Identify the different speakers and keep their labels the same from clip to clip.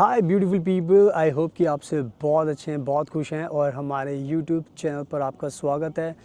Speaker 1: Hi beautiful people, I hope कि आप सब बहुत अच्छे हैं, बहुत खुश हैं और हमारे यूट्यूब चैनल पर आपका स्वागत है।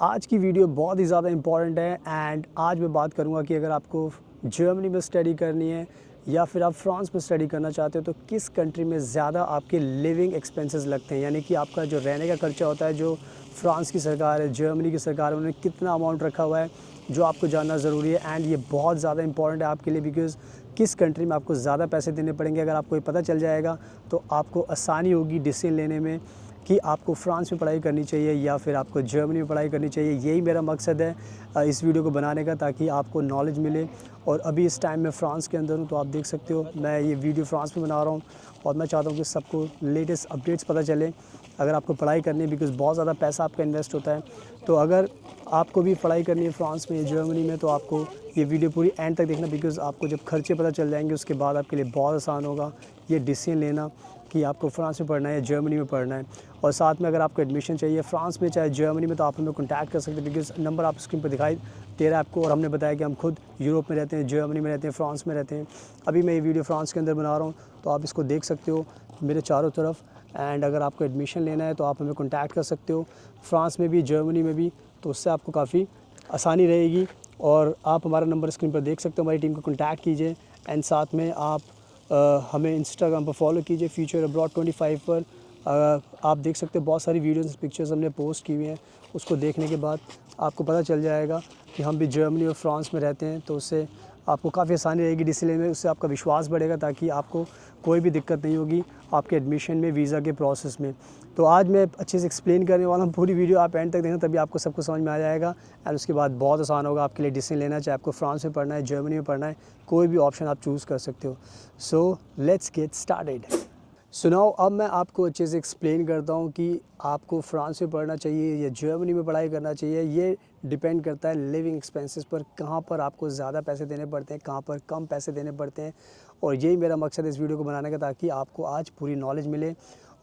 Speaker 1: आज की वीडियो बहुत ही ज़्यादा इम्पॉर्टेंट है एंड आज मैं बात करूंगा कि अगर आपको जर्मनी में स्टडी करनी है या फिर आप फ्रांस में स्टडी करना चाहते हो तो किस कंट्री में ज़्यादा आपके लिविंग एक्सपेंसेस लगते हैं, यानी कि आपका जो रहने का खर्चा होता है, जो फ्रांस की सरकार है, जर्मनी की सरकार है, उन्होंने कितना अमाउंट रखा हुआ है, जो आपको जानना ज़रूरी है। एंड ये बहुत ज़्यादा इंपॉर्टेंट है आपके लिए, बिकॉज़ किस कंट्री में आपको ज़्यादा पैसे देने पड़ेंगे, अगर आपको ये पता चल जाएगा तो आपको आसानी होगी डिसीजन लेने में कि आपको फ्रांस में पढ़ाई करनी चाहिए या फिर आपको जर्मनी में पढ़ाई करनी चाहिए। यही मेरा मकसद है इस वीडियो को बनाने का, ताकि आपको नॉलेज मिले। और अभी इस टाइम मैं फ़्रांस के अंदर हूँ, तो आप देख सकते हो मैं ये वीडियो फ्रांस में बना रहा हूँ और मैं चाहता हूँ कि सबको लेटेस्ट अपडेट्स पता चले अगर आपको पढ़ाई करनी है, बिकॉज़ बहुत ज़्यादा पैसा आपका इन्वेस्ट होता है। तो अगर आपको भी पढ़ाई करनी है फ्रांस में या जर्मनी में तो आपको ये वीडियो पूरी एंड तक देखना, बिकॉज़ आपको जब खर्चे पता चल जाएंगे उसके बाद आपके लिए बहुत आसान होगा ये डिसीजन लेना कि आपको फ्रांस में पढ़ना है या जर्मनी में पढ़ना है। और साथ में अगर आपको एडमिशन चाहिए फ्रांस में चाहे जर्मनी में तो आप हमें कॉन्टैक्ट कर सकते हैं, बिकॉज़ नंबर आप स्क्रीन पर दिखाई दे रहा है आपको। और हमने बताया कि हम खुद यूरोप में रहते हैं, जर्मनी में रहते हैं, फ्रांस में रहते हैं। अभी मैं ये वीडियो फ्रांस के अंदर बना रहा हूँ, तो आप इसको देख सकते हो मेरे चारों तरफ। एंड अगर आपको एडमिशन लेना है तो आप हमें कॉन्टैक्ट कर सकते हो, फ्रांस में भी जर्मनी में भी, तो उससे आपको काफ़ी आसानी रहेगी। और आप हमारा नंबर स्क्रीन पर देख सकते हो, हमारी टीम को कॉन्टैक्ट कीजिए। एंड साथ में आप हमें इंस्टाग्राम पर फॉलो कीजिए, फ्यूचर अब्रॉड 25 पर। आप देख सकते हो बहुत सारी वीडियोस पिक्चर्स हमने पोस्ट की हुई हैं, उसको देखने के बाद आपको पता चल जाएगा कि हम भी जर्मनी और फ्रांस में रहते हैं, तो उससे आपको काफ़ी आसानी रहेगी डिसीजन में, उससे आपका विश्वास बढ़ेगा, ताकि आपको कोई भी दिक्कत नहीं होगी आपके एडमिशन में, वीज़ा के प्रोसेस में। तो आज मैं अच्छे से एक्सप्लेन करने वाला हूँ, पूरी वीडियो आप एंड तक देखना, तभी आपको सब कुछ समझ में आ जाएगा। एंड उसके बाद बहुत आसान होगा आपके लिए डिसीजन लेना, चाहे आपको फ्रांस में पढ़ना है, जर्मनी में पढ़ना है, कोई भी ऑप्शन आप चूज़ कर सकते हो। So let's get started. सुनाओ, अब मैं आपको अच्छे से एक्सप्लेन करता हूँ कि आपको फ्रांस में पढ़ना चाहिए या जर्मनी में पढ़ाई करना चाहिए। ये डिपेंड करता है लिविंग एक्सपेंसेस पर, कहाँ पर आपको ज़्यादा पैसे देने पड़ते हैं, कहाँ पर कम पैसे देने पड़ते हैं। और यही मेरा मकसद है इस वीडियो को बनाने का, ताकि आपको आज पूरी नॉलेज मिले।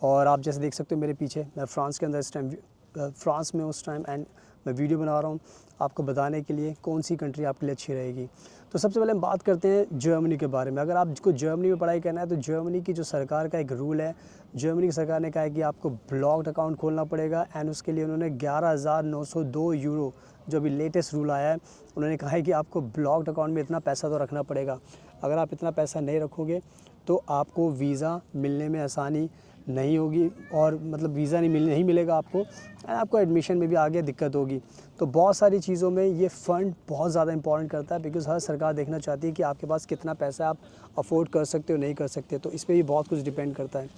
Speaker 1: और आप जैसे देख सकते हो मेरे पीछे, मैं फ्रांस के अंदर इस टाइम फ्रांस में उस टाइम, एंड मैं वीडियो बना रहा हूँ आपको बताने के लिए कौन सी कंट्री आपके लिए अच्छी रहेगी। तो सबसे पहले हम बात करते हैं जर्मनी के बारे में। अगर आपको जर्मनी में पढ़ाई करना है तो जर्मनी की जो सरकार का एक रूल है, जर्मनी की सरकार ने कहा है कि आपको ब्लॉक्ड अकाउंट खोलना पड़ेगा। एंड उसके लिए उन्होंने 11,902 यूरो, जो अभी लेटेस्ट रूल आया है, उन्होंने कहा है कि आपको ब्लॉक्ड अकाउंट में इतना पैसा तो रखना पड़ेगा। अगर आप इतना पैसा नहीं रखोगे तो आपको वीज़ा मिलने में आसानी नहीं होगी, और मतलब वीज़ा नहीं मिलेगा आपको, एंड आपको एडमिशन में भी आगे दिक्कत होगी। तो बहुत सारी चीज़ों में ये फ़ंड बहुत ज़्यादा इंपॉर्टेंट करता है, बिकॉज़ हर सरकार देखना चाहती है कि आपके पास कितना पैसा आप अफोर्ड कर सकते हो, नहीं कर सकते। तो इस पर भी बहुत कुछ डिपेंड करता है।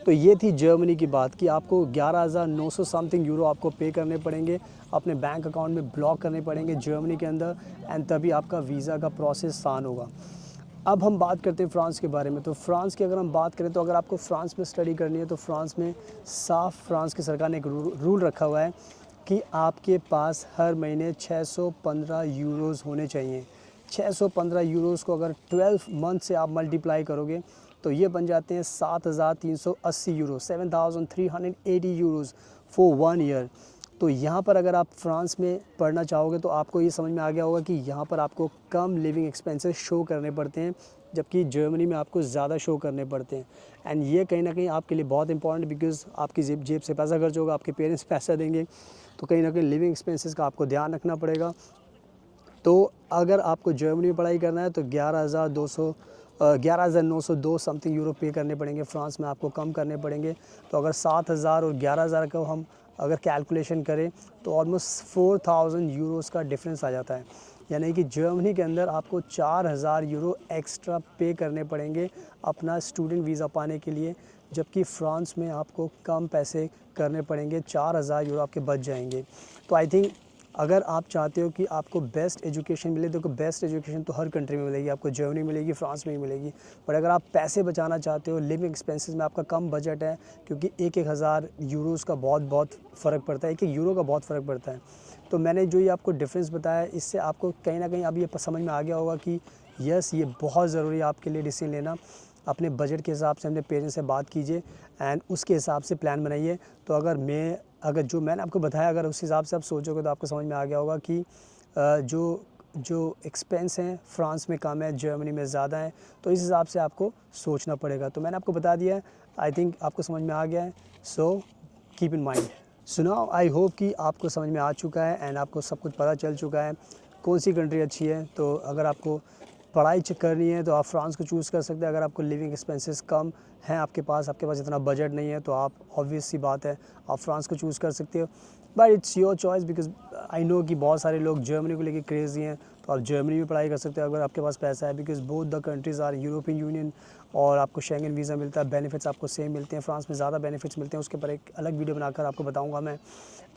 Speaker 1: तो ये थी जर्मनी की बात कि आपको 11,900 समथिंग यूरो आपको पे करने पड़ेंगे, अपने बैंक अकाउंट में ब्लॉक करने पड़ेंगे जर्मनी के अंदर, एंड तभी आपका वीज़ा का प्रोसेस आसान होगा। अब हम बात करते हैं फ्रांस के बारे में। तो फ्रांस की अगर हम बात करें तो अगर आपको फ्रांस में स्टडी करनी है तो फ्रांस में साफ फ्रांस की सरकार ने एक रूल रखा हुआ है कि आपके पास हर महीने 615 यूरोज़ होने चाहिए। 615 यूरोज़ को अगर 12 मंथ से आप मल्टीप्लाई करोगे तो ये बन जाते हैं 7,380 यूरो, 7,380 यूरोज़ फॉर 1 ईयर। तो यहाँ पर अगर आप फ्रांस में पढ़ना चाहोगे तो आपको ये समझ में आ गया होगा कि यहाँ पर आपको कम लिविंग एक्सपेंसेस शो करने पड़ते हैं, जबकि जर्मनी में आपको ज़्यादा शो करने पड़ते हैं। एंड ये कहीं ना कहीं आपके लिए बहुत इंपॉर्टेंट, बिकॉज़ आपकी जेब से पैसा खर्च होगा, आपके पेरेंट्स पैसा देंगे, तो कहीं ना कहीं लिविंग एक्सपेंसेस का आपको ध्यान रखना पड़ेगा। तो अगर आपको जर्मनी में पढ़ाई करना है तो 11,902 समथिंग यूरो पे करने पड़ेंगे, फ्रांस में आपको कम करने पड़ेंगे। तो अगर 7,000 और 11,000 को हम अगर कैलकुलेशन करें तो ऑलमोस्ट 4,000 यूरोज़ का डिफरेंस आ जाता है, यानी कि जर्मनी के अंदर आपको 4,000 यूरो एक्स्ट्रा पे करने पड़ेंगे अपना स्टूडेंट वीज़ा पाने के लिए, जबकि फ्रांस में आपको कम पैसे करने पड़ेंगे, 4,000 यूरो आपके बच जाएंगे। तो आई थिंक अगर आप चाहते हो कि आपको बेस्ट एजुकेशन मिले, देखो बेस्ट एजुकेशन तो हर कंट्री में मिलेगी, आपको जर्मनी मिलेगी, फ्रांस में ही मिलेगी। बट अगर आप पैसे बचाना चाहते हो, लिविंग एक्सपेंसेस में आपका कम बजट है, क्योंकि एक हज़ार यूरोज़ का बहुत फ़र्क पड़ता है, एक यूरो का बहुत फ़र्क पड़ता है। तो मैंने जो ये आपको डिफरेंस बताया, इससे आपको कहीं ना कहीं अब ये समझ में आ गया होगा कि यस, ये बहुत ज़रूरी है आपके लिए डिसीजन लेना। अपने बजट के हिसाब से अपने पेरेंट्स से बात कीजिए एंड उसके हिसाब से प्लान बनाइए। तो अगर जो मैंने आपको बताया, अगर उस हिसाब से आप सोचोगे तो आपको समझ में आ गया होगा कि जो एक्सपेंस हैं फ्रांस में कम है, जर्मनी में ज़्यादा है, तो इस हिसाब से आपको सोचना पड़ेगा। तो मैंने आपको बता दिया है, आई थिंक आपको समझ में आ गया है। So keep in mind. So now I hope कि आपको समझ में आ चुका है एंड आपको सब कुछ पता चल चुका है कौन सी कंट्री अच्छी है। तो अगर आपको पढ़ाई करनी है तो आप फ्रांस को चूज़ कर सकते हैं। अगर आपको लिविंग एक्सपेंसेस कम हैं, आपके पास इतना बजट नहीं है, तो आप ऑब्वियस सी बात है आप फ्रांस को चूज़ कर सकते हो। But it's your choice, because I know कि बहुत सारे लोग जर्मनी को लेके क्रेज़ी हैं, तो आप जर्मनी में पढ़ाई कर सकते हो अगर आपके पास पैसा है, because both the countries are European Union और आपको शेंगन वीज़ा मिलता है, बेनिफिट्स आपको सेम मिलते हैं। फ्रांस में ज़्यादा बेनिफिट्स मिलते हैं, उसके ऊपर एक अलग वीडियो बनाकर आपको बताऊँगा मैं।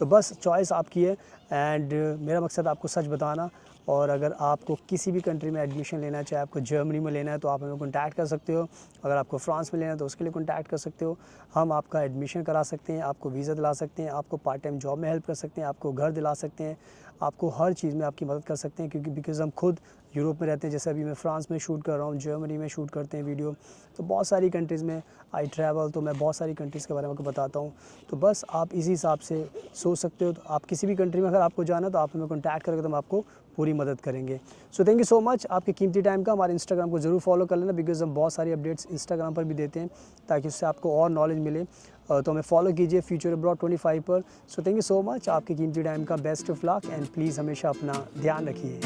Speaker 1: तो बस चॉइस आपकी है एंड मेरा मकसद आपको सच बताना। और अगर आपको किसी भी कंट्री में एडमिशन लेना है, चाहे आपको जर्मनी में लेना है तो आप हमें कॉन्टैक्ट कर सकते हो, अगर आपको फ्रांस में लेना है तो उसके लिए कॉन्टैक्ट कर सकते हो। हम आपका एडमिशन करा सकते हैं, आपको वीज़ा दिला सकते हैं, आपको पार्ट टाइम जॉब में हेल्प कर सकते हैं, आपको घर दिला सकते हैं, आपको हर चीज़ में आपकी मदद कर सकते हैं, क्योंकि बिकॉज़ हम खुद यूरोप में रहते हैं। जैसे अभी मैं फ्रांस में शूट कर रहा हूँ, जर्मनी में शूट करते हैं वीडियो, तो बहुत सारी कंट्रीज़ में आई ट्रैवल, तो मैं बहुत सारी कंट्रीज़ के बारे में आपको बताता हूँ। तो बस आप इसी हिसाब से सोच सकते हो। तो आप किसी भी कंट्री में अगर आपको जाना तो आप हमें कॉन्टैक्ट करोगे तो हम आपको पूरी मदद करेंगे। So thank you so much आपके कीमती टाइम का। हमारे इंस्टाग्राम को ज़रूर फॉलो कर लेना, बिकॉज़ हम बहुत सारी अपडेट्स इंस्टाग्राम पर भी देते हैं ताकि उससे आपको और नॉलेज मिले। तो हमें फॉलो कीजिए फ्यूचर अब्रॉड 25 पर। So thank you so much आपके कीमती टाइम का। Best of luck and please हमेशा अपना ध्यान रखिए।